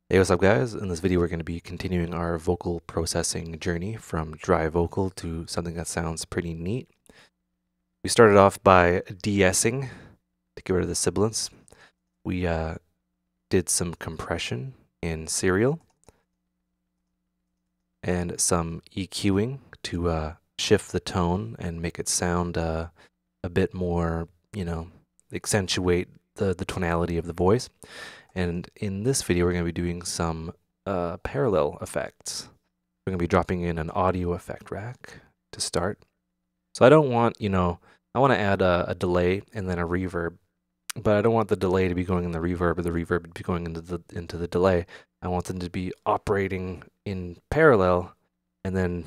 Hey, what's up guys? In this video we're going to be continuing our vocal processing journey from dry vocal to something that sounds pretty neat. We started off by de-essing to get rid of the sibilants. We did some compression in serial and some EQing to shift the tone and make it sound a bit more, accentuate the tonality of the voice. And in this video, we're going to be doing some parallel effects. We're going to be dropping in an audio effect rack to start. So I don't want, I want to add a delay and then a reverb, but I don't want the delay to be going in the reverb or the reverb to be going into the delay. I want them to be operating in parallel and then,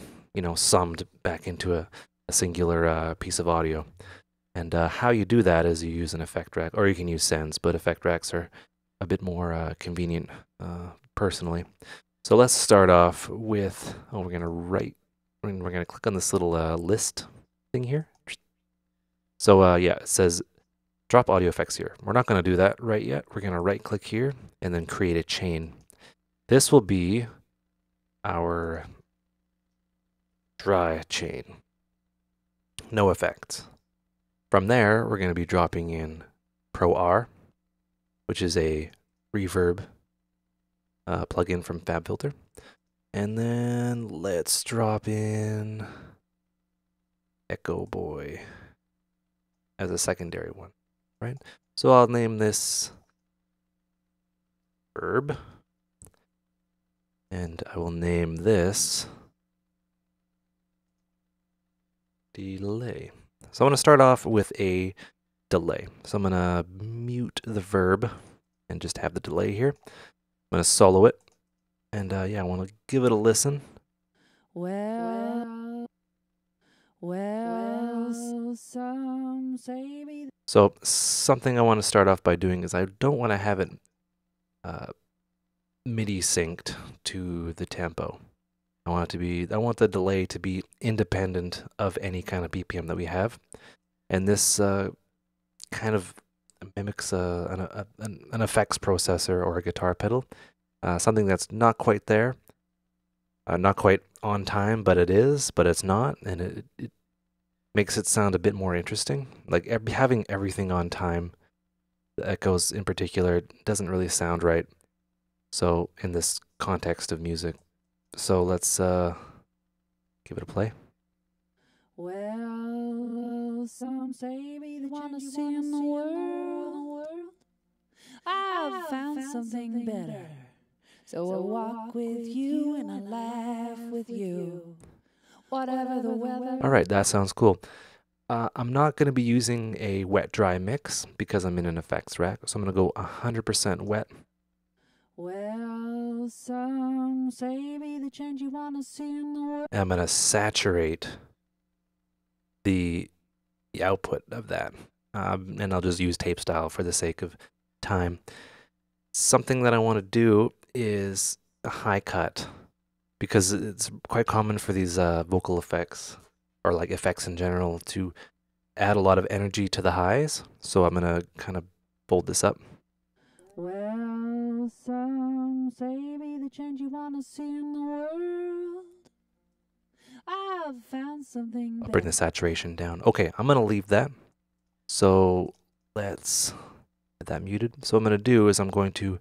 summed back into a singular piece of audio. And how you do that is you use an effect rack, or you can use sends, but effect racks are a bit more convenient personally. So let's start off with, we're going to click on this little list thing here. So yeah, it says drop audio effects here. We're not going to do that right yet. We're going to right click here and then create a chain. This will be our dry chain. No effects. From there, we're going to be dropping in Pro R, which is a reverb plugin from FabFilter. And then let's drop in Echo Boy as a secondary one, right? So I'll name this Verb, and I will name this Delay. So I'm going to start off with a delay. So I'm going to mute the verb and just have the delay here. I'm going to solo it. And yeah, I want to give it a listen. So something I want to start off by doing is I don't want to have it MIDI synced to the tempo. I want the delay to be independent of any kind of BPM that we have. And this kind of mimics an effects processor or a guitar pedal. Something that's not quite there, not quite on time, but it is, but it's not, and it makes it sound a bit more interesting. Like having everything on time, the echoes in particular, doesn't really sound right. So in this context of music, so let's give it a play. Well, some say be the wanna see in the world. I've found something better. So I walk with you and I laugh with you. Whatever the weather. All right, that sounds cool. I'm not going to be using a wet-dry mix because I'm in an effects rack. So I'm going to go 100% wet. Well, some say be the change you wanna see in the world. And I'm going to saturate the output of that. And I'll just use tape style for the sake of time. Something that I want to do is a high cut, because it's quite common for these vocal effects, or like effects in general, to add a lot of energy to the highs. So I'm going to kind of fold this up. Well, some say be the change you wanna see in the world. I've found something I'll bring the saturation down. Okay, I'm going to leave that. So let's get that muted. So what I'm going to do is I'm going to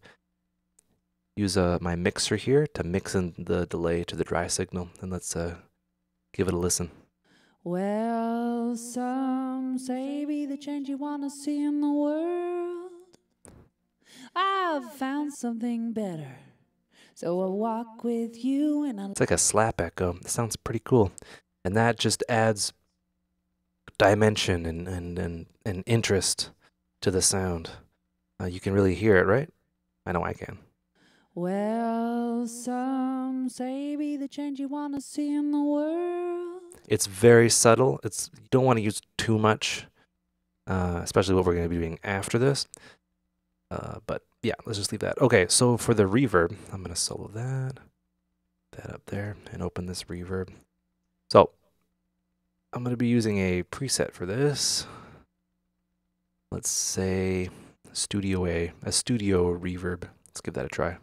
use my mixer here to mix in the delay to the dry signal. And let's give it a listen. Well, some say be the change you wanna see in the world. I've found something better. So I walk with you and I... It's like a slap echo. It sounds pretty cool. And that just adds dimension and interest to the sound. You can really hear it, right? I know I can. Well, some say be the change you wanna see in the world. It's very subtle. You don't want to use too much, especially what we're going to be doing after this. But yeah, let's just leave that. Okay, so for the reverb, I'm going to solo that up there, and open this reverb. So I'm going to be using a preset for this. Let's say Studio A studio reverb. Let's give that a try.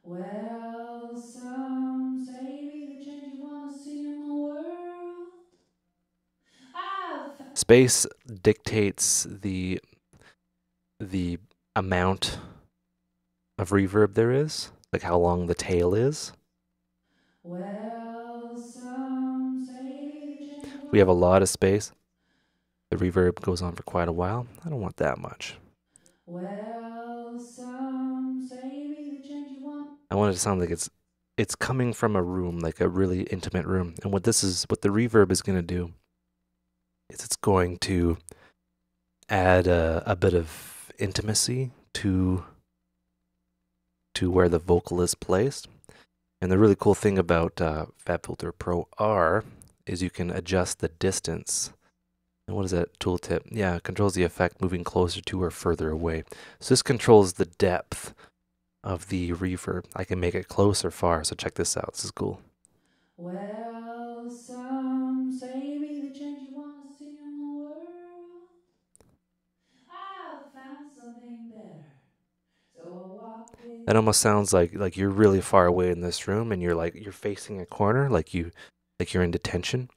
Well, some say be the change you want to see in the world. Space dictates the amount of reverb there is, like how long the tail is. Well, some say the change you We have a lot of space. The reverb goes on for quite a while. I don't want that much. Well, some say be the change you want. I want it to sound like it's coming from a room, like a really intimate room. And what the reverb is going to do is it's going to add a bit of intimacy to where the vocal is placed. And the really cool thing about FabFilter Pro R is you can adjust the distance. And what is that tooltip? Yeah, it controls the effect moving closer to or further away. So this controls the depth of the reverb. I can make it close or far. So check this out. This is cool. Well, some say be the change you want to see in the world. I've found something better, so I'll walk with. That almost sounds like you're really far away in this room and you're facing a corner, like you're in detention.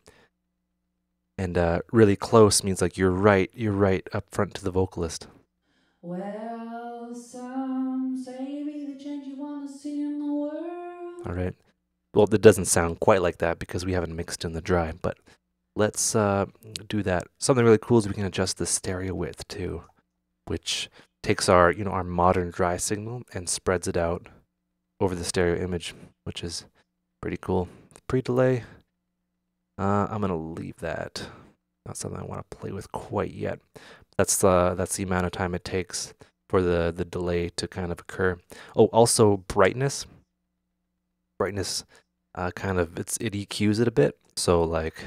And really close means like you're right up front to the vocalist. Well, some say be the change you want to see in the world. All right. Well, it doesn't sound quite like that because we haven't mixed in the dry, but let's do that. Something really cool is we can adjust the stereo width too, which takes our modern dry signal and spreads it out over the stereo image, which is pretty cool. Pre-delay, I'm gonna leave that. Not something I want to play with quite yet. That's the amount of time it takes for the delay to kind of occur. Oh, also brightness. Brightness kind of it EQs it a bit. So like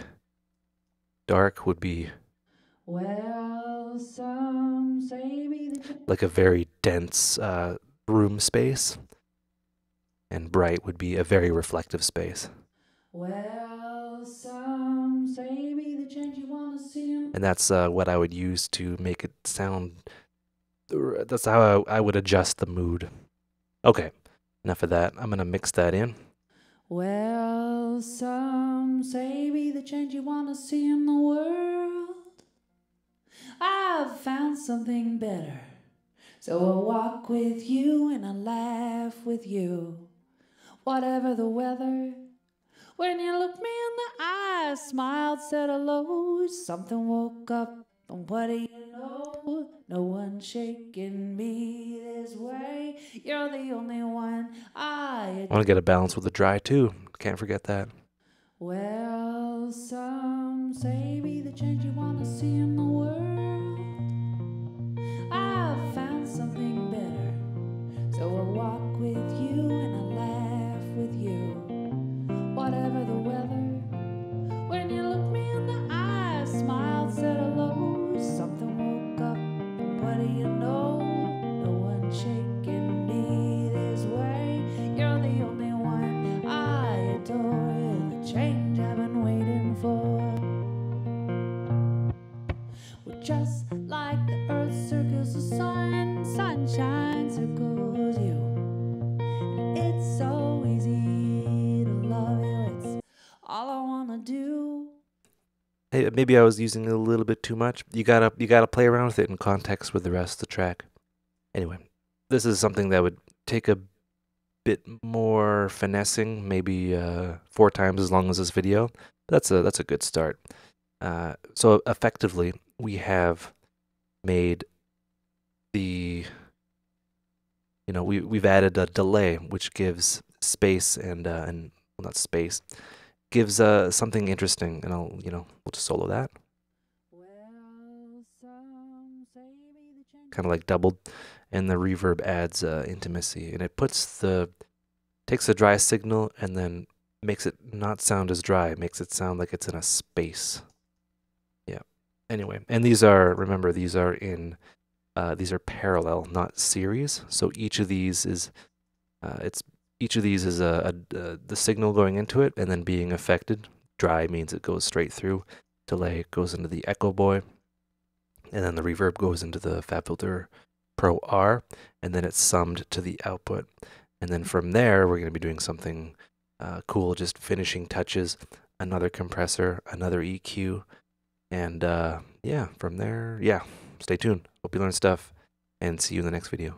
dark would be Well, some say be the like a very dense room space, and bright would be a very reflective space. Well, some say be the change you want to see in. And that's what I would use to make it sound. That's how I would adjust the mood. Okay, enough of that. I'm gonna mix that in. Well, some say be the change you want to see in the world. I've found something better, so I'll walk with you and I'll laugh with you. Whatever the weather, when you looked me in the eye, smiled, said hello, something woke up, and what do you know? No one's shaking me this way. You're the only one I want to get a balance with the dry too. Can't forget that. Well, some say be the change you want to see in the world. I've found something better, so I'll walk with you and I'll laugh with you. Whatever the weather, when you looked me in the eye, smiled, said hello, something woke up, and what do you know? No one's shaking me this way. You're the only one I adore. You're the change I've been waiting for. We're just like the earth circles the sun, sunshine circles you. And it's so easy to love you, it's all I wanna do. Hey, maybe I was using it a little bit too much. You gotta play around with it in context with the rest of the track. Anyway, this is something that would take a bit more finessing, maybe 4 times as long as this video. That's a good start. So effectively, we have made the we've added a delay, which gives space and well, not space, gives something interesting, and we'll just solo that. Well, some say be the change. Kind of like doubled, and the reverb adds intimacy, and it takes the dry signal and then makes it not sound as dry. It makes it sound like it's in a space. Yeah. Anyway, and these are parallel, not series. So each of these is the signal going into it and then being affected. Dry means it goes straight through. Delay goes into the Echo Boy, and then the reverb goes into the FabFilter Pro R, and then it's summed to the output. And then from there, we're going to be doing something cool, just finishing touches, another compressor, another EQ. And yeah, from there, yeah, stay tuned. Hope you learn stuff and see you in the next video.